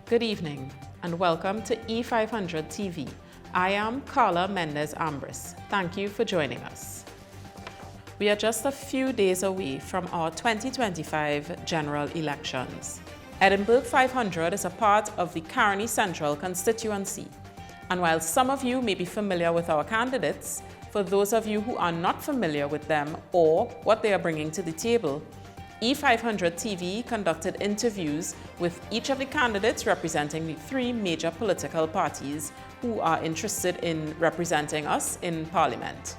Good evening and welcome to E500 TV. I am Carla Mendez-Ambris. Thank you for joining us. We are just a few days away from our 2025 general elections. Edinburgh 500 is a part of the Caroni Central constituency. And while some of you may be familiar with our candidates, for those of you who are not familiar with them or what they are bringing to the table, E500 TV conducted interviews with each of the candidates representing the three major political parties who are interested in representing us in Parliament.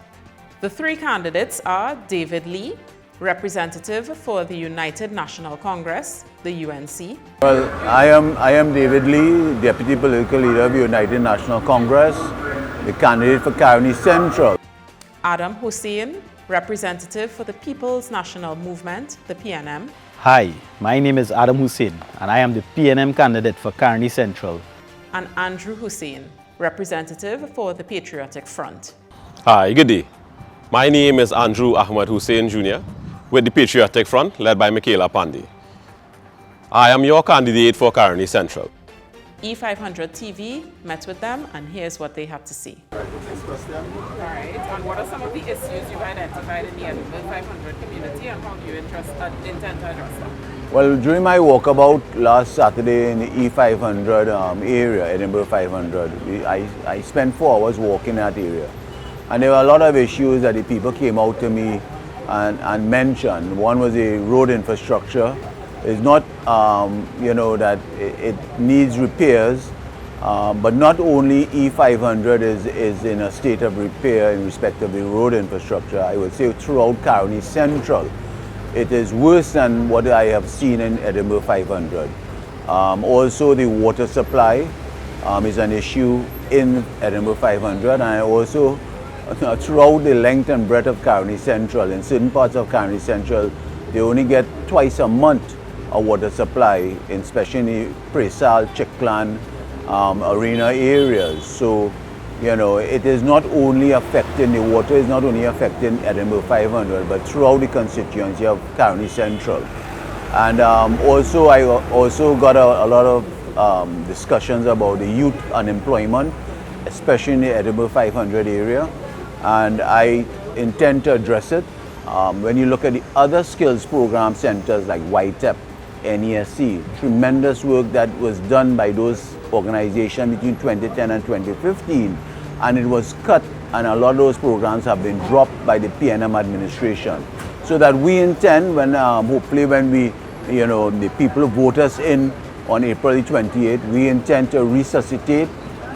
The three candidates are David Lee, representative for the United National Congress, the UNC. Well, I am David Lee, Deputy Political Leader of the United National Congress, the candidate for Caroni Central. Adam Hussein, representative for the People's National Movement, the PNM. Hi, my name is Adam Hussein and I am the PNM candidate for Caroni Central. And Andrew Hussein, representative for the Patriotic Front. Hi, good day. My name is Andrew Ahmad Hussein Jr. with the Patriotic Front led by Michaela Pandey. I am your candidate for Caroni Central. E500 TV met with them and here's what they had to say. All right, and what are some of the issues you've identified in the Edinburgh 500 community and how do you intend to address them? Well, during my walkabout last Saturday in the E500 area, Edinburgh 500, I spent 4 hours walking that area. And there were a lot of issues that the people came out to me and mentioned. One was the road infrastructure. It's not, that it needs repairs, but not only E500 is in a state of repair in respect of the road infrastructure. I would say throughout Caroni Central, it is worse than what I have seen in Edinburgh 500. Also, the water supply is an issue in Edinburgh 500, and I also, throughout the length and breadth of Caroni Central, in certain parts of Caroni Central, they only get twice a month a water supply, especially in the Presal, Chiklan, arena areas. So, it is not only affecting the water, is not only affecting Edinburgh 500, but throughout the constituency of Caroni Central. And also, I also got a lot of discussions about the youth unemployment, especially in the Edinburgh 500 area, and I intend to address it. When you look at the other skills program centers like YTEP, NESC, tremendous work that was done by those organizations between 2010 and 2015, and it was cut, and a lot of those programs have been dropped by the PNM administration. So that we intend, when hopefully when we, the people vote us in on April 28th, we intend to resuscitate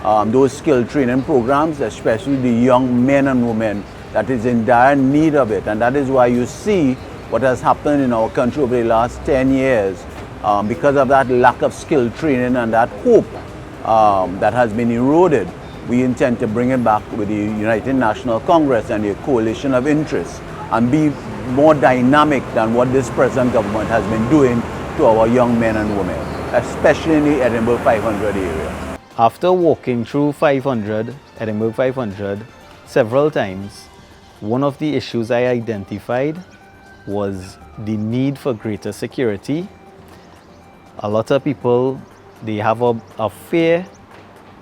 those skill training programs, especially the young men and women that is in dire need of it. And that is why you see what has happened in our country over the last 10 years because of that lack of skill training and that hope that has been eroded. We intend to bring it back with the United National Congress and the coalition of interests and be more dynamic than what this present government has been doing to our young men and women, especially in the Edinburgh 500 area. After walking through Edinburgh 500 several times, one of the issues I identified was the need for greater security. A lot of people, they have a fear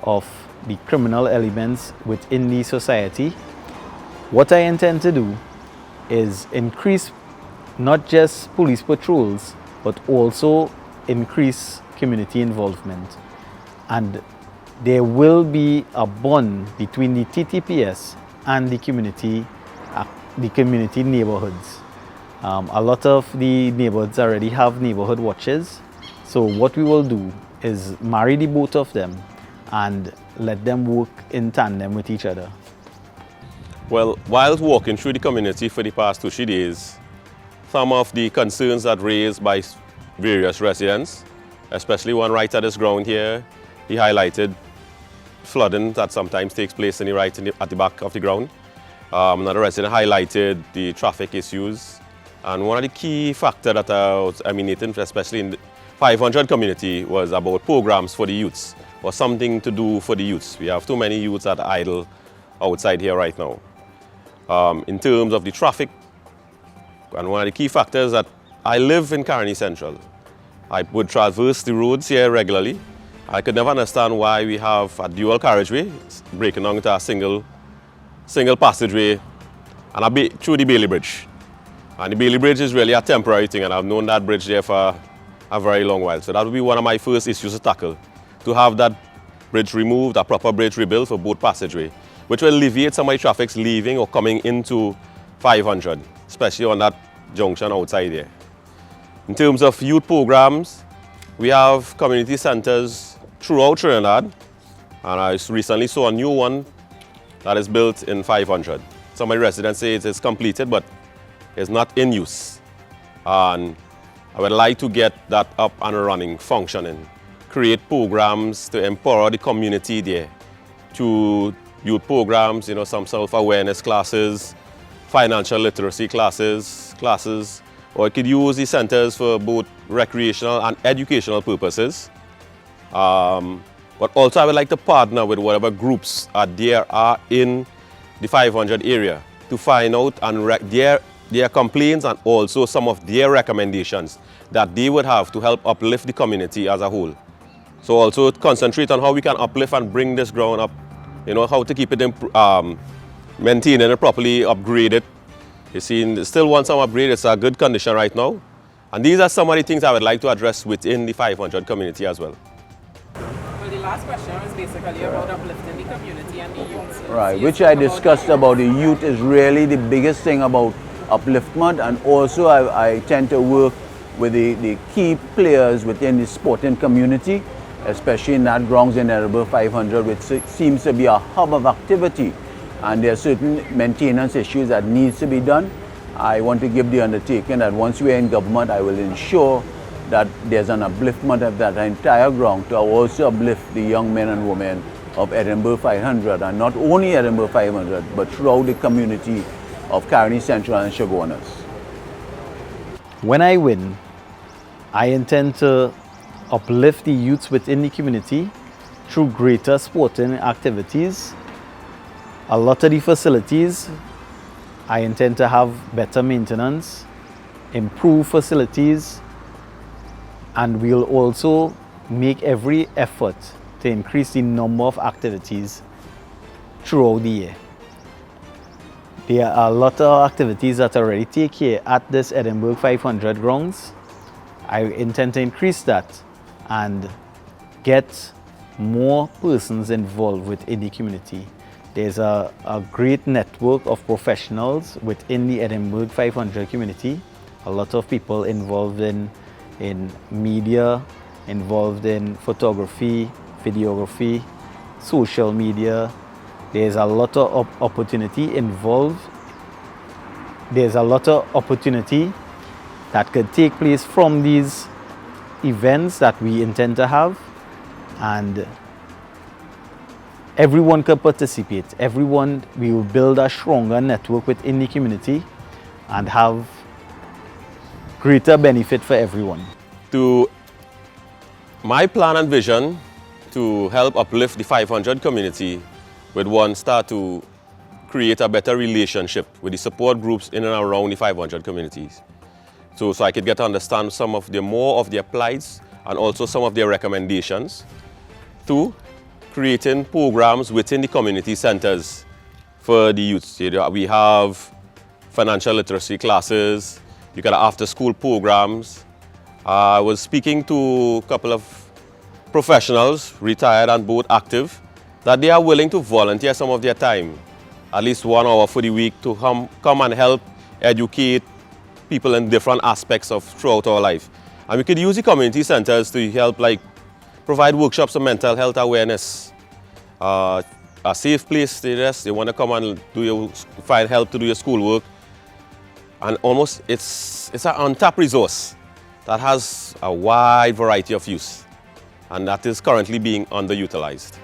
of the criminal elements within the society. What I intend to do is increase not just police patrols, but also increase community involvement. And there will be a bond between the TTPS and the community neighborhoods. A lot of the neighborhoods already have neighborhood watches. So what we will do is marry the both of them and let them work in tandem with each other. Well, while walking through the community for the past 2-3 days, some of the concerns that raised by various residents, especially one right at this ground here, he highlighted flooding that sometimes takes place at the back of the ground. Another resident highlighted the traffic issues. And one of the key factors that was emanating, especially in the 500 community, was about programs for the youths, or something to do for the youths. We have too many youths that are idle outside here right now. In terms of the traffic, and one of the key factors that I live in Caroni Central. I would traverse the roads here regularly, I could never understand why we have a dual carriageway breaking down into a single passageway and through the Bailey Bridge. And the Bailey Bridge is really a temporary thing, and I've known that bridge there for a very long while. So that would be one of my first issues to tackle, to have that bridge removed, a proper bridge rebuilt for both passageway, which will alleviate some of the traffic leaving or coming into 500, especially on that junction outside there. In terms of youth programs, we have community centers throughout Trinidad, and I recently saw a new one that is built in 500. Some of the residents say it is completed, but it's not in use. And I would like to get that up and running, functioning, create programs to empower the community there to youth programs, some self-awareness classes, financial literacy classes, or it could use the centers for both recreational and educational purposes. But also I would like to partner with whatever groups there are in the 500 area to find out and their complaints and also some of their recommendations that they would have to help uplift the community as a whole. So also concentrate on how we can uplift and bring this ground up, how to keep it maintained and properly, upgrade it. You see, still want some upgrade. It's a good condition right now. And these are some of the things I would like to address within the 500 community as well. Well, the last question was basically about uplifting the community and the youth. Right, which I discussed about the youth is really the biggest thing about upliftment, and also I tend to work with the key players within the sporting community, especially in that grounds in Edinburgh 500, which seems to be a hub of activity. And there are certain maintenance issues that needs to be done. I want to give the undertaking that once we are in government, I will ensure that there's an upliftment of that entire ground to also uplift the young men and women of Edinburgh 500, and not only Edinburgh 500, but throughout the community of Caroni Central and Chaguanas. When I win, I intend to uplift the youths within the community through greater sporting activities. A lot of the facilities, I intend to have better maintenance, improve facilities, and we'll also make every effort to increase the number of activities throughout the year. There are a lot of activities that already take care at this Edinburgh 500 grounds. I intend to increase that and get more persons involved within the community. There's a great network of professionals within the Edinburgh 500 community. A lot of people involved in media, involved in photography, videography, social media. There's a lot of opportunity involved. There's a lot of opportunity that could take place from these events that we intend to have, and everyone can participate. We will build a stronger network within the community and have greater benefit for everyone. To my plan and vision to help uplift the 500 community, with one start to create a better relationship with the support groups in and around the 500 communities. So I could get to understand some of more of their plights and also some of their recommendations. Two, creating programs within the community centers for the youth. We have financial literacy classes, you got after-school programs. I was speaking to a couple of professionals, retired and both active, that they are willing to volunteer some of their time, at least 1 hour for the week, to come and help educate people in different aspects of throughout our life. And we could use the community centers to help, provide workshops of mental health awareness, a safe place to rest. They want to come and find help to do your schoolwork, and almost it's an untapped resource that has a wide variety of use, and that is currently being underutilized.